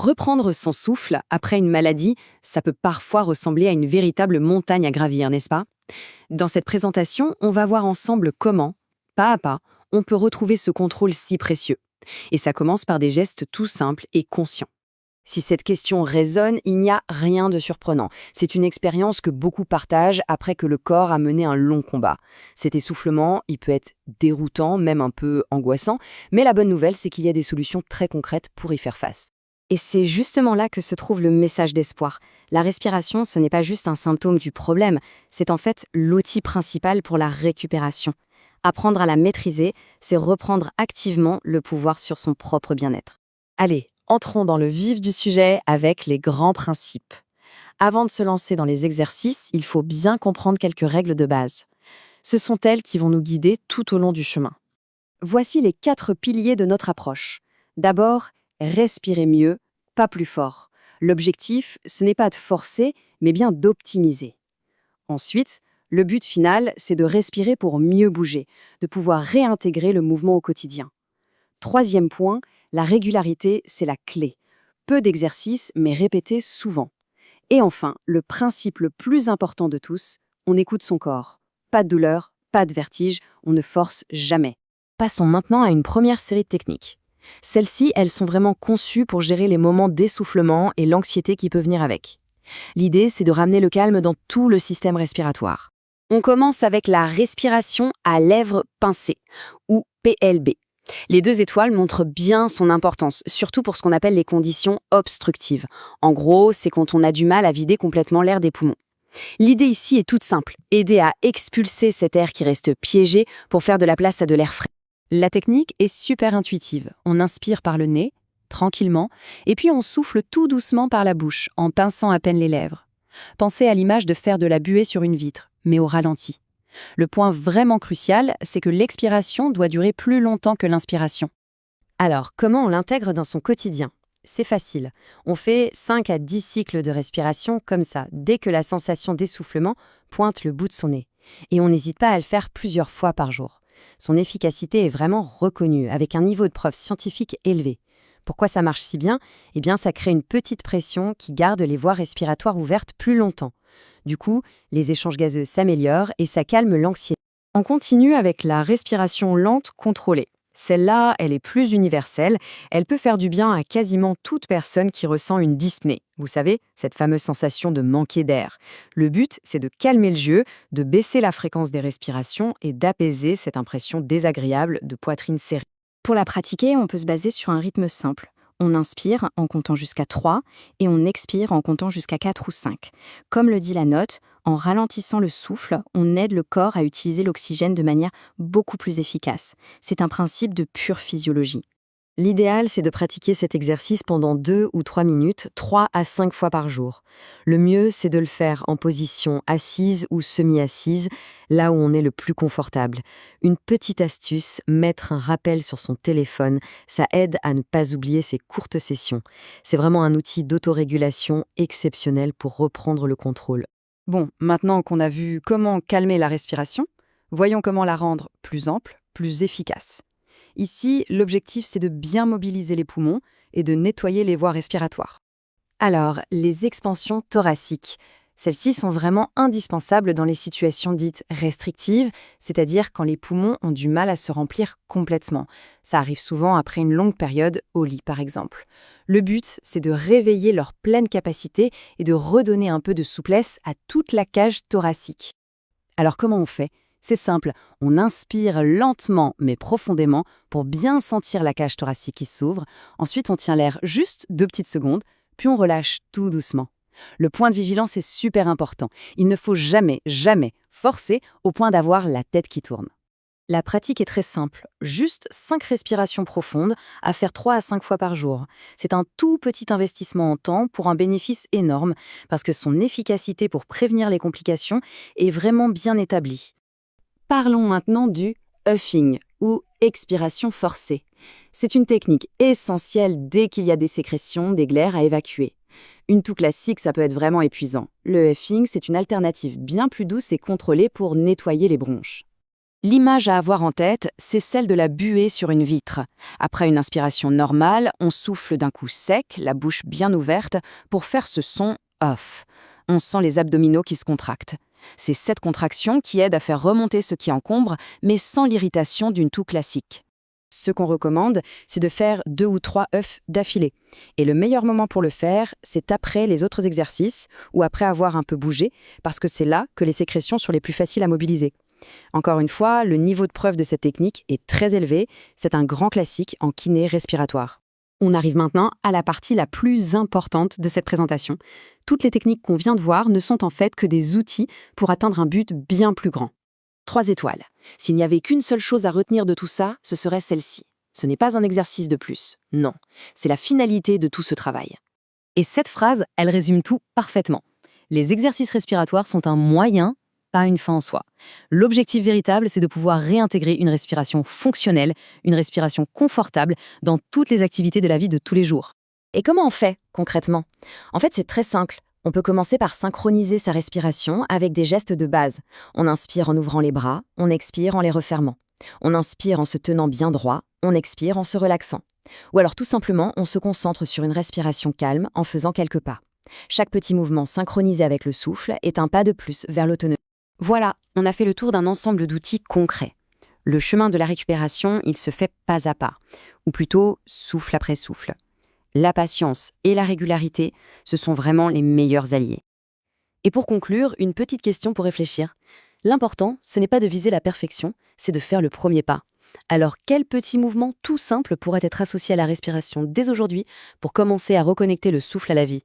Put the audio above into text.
Reprendre son souffle après une maladie, ça peut parfois ressembler à une véritable montagne à gravir, n'est-ce pas? Dans cette présentation, on va voir ensemble comment, pas à pas, on peut retrouver ce contrôle si précieux. Et ça commence par des gestes tout simples et conscients. Si cette question résonne, il n'y a rien de surprenant. C'est une expérience que beaucoup partagent après que le corps a mené un long combat. Cet essoufflement, il peut être déroutant, même un peu angoissant, mais la bonne nouvelle, c'est qu'il y a des solutions très concrètes pour y faire face. Et c'est justement là que se trouve le message d'espoir. La respiration, ce n'est pas juste un symptôme du problème, c'est en fait l'outil principal pour la récupération. Apprendre à la maîtriser, c'est reprendre activement le pouvoir sur son propre bien-être. Allez, entrons dans le vif du sujet avec les grands principes. Avant de se lancer dans les exercices, il faut bien comprendre quelques règles de base. Ce sont elles qui vont nous guider tout au long du chemin. Voici les 4 piliers de notre approche. D'abord, respirer mieux, pas plus fort. L'objectif, ce n'est pas de forcer, mais bien d'optimiser. Ensuite, le but final, c'est de respirer pour mieux bouger, de pouvoir réintégrer le mouvement au quotidien. Troisième point, la régularité, c'est la clé. Peu d'exercices, mais répétés souvent. Et enfin, le principe le plus important de tous, on écoute son corps. Pas de douleur, pas de vertige, on ne force jamais. Passons maintenant à une première série de techniques. Celles-ci, elles sont vraiment conçues pour gérer les moments d'essoufflement et l'anxiété qui peut venir avec. L'idée, c'est de ramener le calme dans tout le système respiratoire. On commence avec la respiration à lèvres pincées, ou PLB. Les 2 étoiles montrent bien son importance, surtout pour ce qu'on appelle les conditions obstructives. En gros, c'est quand on a du mal à vider complètement l'air des poumons. L'idée ici est toute simple, aider à expulser cet air qui reste piégé pour faire de la place à de l'air frais. La technique est super intuitive. On inspire par le nez, tranquillement, et puis on souffle tout doucement par la bouche, en pinçant à peine les lèvres. Pensez à l'image de faire de la buée sur une vitre, mais au ralenti. Le point vraiment crucial, c'est que l'expiration doit durer plus longtemps que l'inspiration. Alors, comment on l'intègre dans son quotidien? C'est facile. On fait 5 à 10 cycles de respiration comme ça, dès que la sensation d'essoufflement pointe le bout de son nez. Et on n'hésite pas à le faire plusieurs fois par jour. Son efficacité est vraiment reconnue, avec un niveau de preuve scientifique élevé. Pourquoi ça marche si bien? Eh bien, ça crée une petite pression qui garde les voies respiratoires ouvertes plus longtemps. Du coup, les échanges gazeux s'améliorent et ça calme l'anxiété. On continue avec la respiration lente contrôlée. Celle-là, elle est plus universelle. Elle peut faire du bien à quasiment toute personne qui ressent une dyspnée. Vous savez, cette fameuse sensation de manquer d'air. Le but, c'est de calmer le jeu, de baisser la fréquence des respirations et d'apaiser cette impression désagréable de poitrine serrée. Pour la pratiquer, on peut se baser sur un rythme simple. On inspire en comptant jusqu'à 3 et on expire en comptant jusqu'à 4 ou 5. Comme le dit la note, en ralentissant le souffle, on aide le corps à utiliser l'oxygène de manière beaucoup plus efficace. C'est un principe de pure physiologie. L'idéal, c'est de pratiquer cet exercice pendant 2 ou 3 minutes, 3 à 5 fois par jour. Le mieux, c'est de le faire en position assise ou semi-assise, là où on est le plus confortable. Une petite astuce, mettre un rappel sur son téléphone, ça aide à ne pas oublier ces courtes sessions. C'est vraiment un outil d'autorégulation exceptionnel pour reprendre le contrôle. Bon, maintenant qu'on a vu comment calmer la respiration, voyons comment la rendre plus ample, plus efficace. Ici, l'objectif, c'est de bien mobiliser les poumons et de nettoyer les voies respiratoires. Alors, les expansions thoraciques. Celles-ci sont vraiment indispensables dans les situations dites restrictives, c'est-à-dire quand les poumons ont du mal à se remplir complètement. Ça arrive souvent après une longue période au lit, par exemple. Le but, c'est de réveiller leur pleine capacité et de redonner un peu de souplesse à toute la cage thoracique. Alors comment on fait ? C'est simple, on inspire lentement mais profondément pour bien sentir la cage thoracique qui s'ouvre. Ensuite, on tient l'air juste 2 petites secondes, puis on relâche tout doucement. Le point de vigilance est super important. Il ne faut jamais, jamais forcer au point d'avoir la tête qui tourne. La pratique est très simple, juste 5 respirations profondes à faire 3 à 5 fois par jour. C'est un tout petit investissement en temps pour un bénéfice énorme parce que son efficacité pour prévenir les complications est vraiment bien établie. Parlons maintenant du huffing, ou expiration forcée. C'est une technique essentielle dès qu'il y a des sécrétions, des glaires à évacuer. Une toux classique, ça peut être vraiment épuisant. Le huffing, c'est une alternative bien plus douce et contrôlée pour nettoyer les bronches. L'image à avoir en tête, c'est celle de la buée sur une vitre. Après une inspiration normale, on souffle d'un coup sec, la bouche bien ouverte, pour faire ce son off. On sent les abdominaux qui se contractent. C'est cette contraction qui aide à faire remonter ce qui encombre, mais sans l'irritation d'une toux classique. Ce qu'on recommande, c'est de faire 2 ou 3 œufs d'affilée. Et le meilleur moment pour le faire, c'est après les autres exercices ou après avoir un peu bougé, parce que c'est là que les sécrétions sont les plus faciles à mobiliser. Encore une fois, le niveau de preuve de cette technique est très élevé, c'est un grand classique en kiné respiratoire. On arrive maintenant à la partie la plus importante de cette présentation. Toutes les techniques qu'on vient de voir ne sont en fait que des outils pour atteindre un but bien plus grand. 3 étoiles. S'il n'y avait qu'une seule chose à retenir de tout ça, ce serait celle-ci. Ce n'est pas un exercice de plus. Non, c'est la finalité de tout ce travail. Et cette phrase, elle résume tout parfaitement. Les exercices respiratoires sont un moyen, pas une fin en soi. L'objectif véritable, c'est de pouvoir réintégrer une respiration fonctionnelle, une respiration confortable dans toutes les activités de la vie de tous les jours. Et comment on fait, concrètement? En fait, c'est très simple. On peut commencer par synchroniser sa respiration avec des gestes de base. On inspire en ouvrant les bras, on expire en les refermant. On inspire en se tenant bien droit, on expire en se relaxant. Ou alors tout simplement, on se concentre sur une respiration calme en faisant quelques pas. Chaque petit mouvement synchronisé avec le souffle est un pas de plus vers l'autonomie. Voilà, on a fait le tour d'un ensemble d'outils concrets. Le chemin de la récupération, il se fait pas à pas, ou plutôt souffle après souffle. La patience et la régularité, ce sont vraiment les meilleurs alliés. Et pour conclure, une petite question pour réfléchir. L'important, ce n'est pas de viser la perfection, c'est de faire le premier pas. Alors, quel petit mouvement tout simple pourrait être associé à la respiration dès aujourd'hui pour commencer à reconnecter le souffle à la vie ?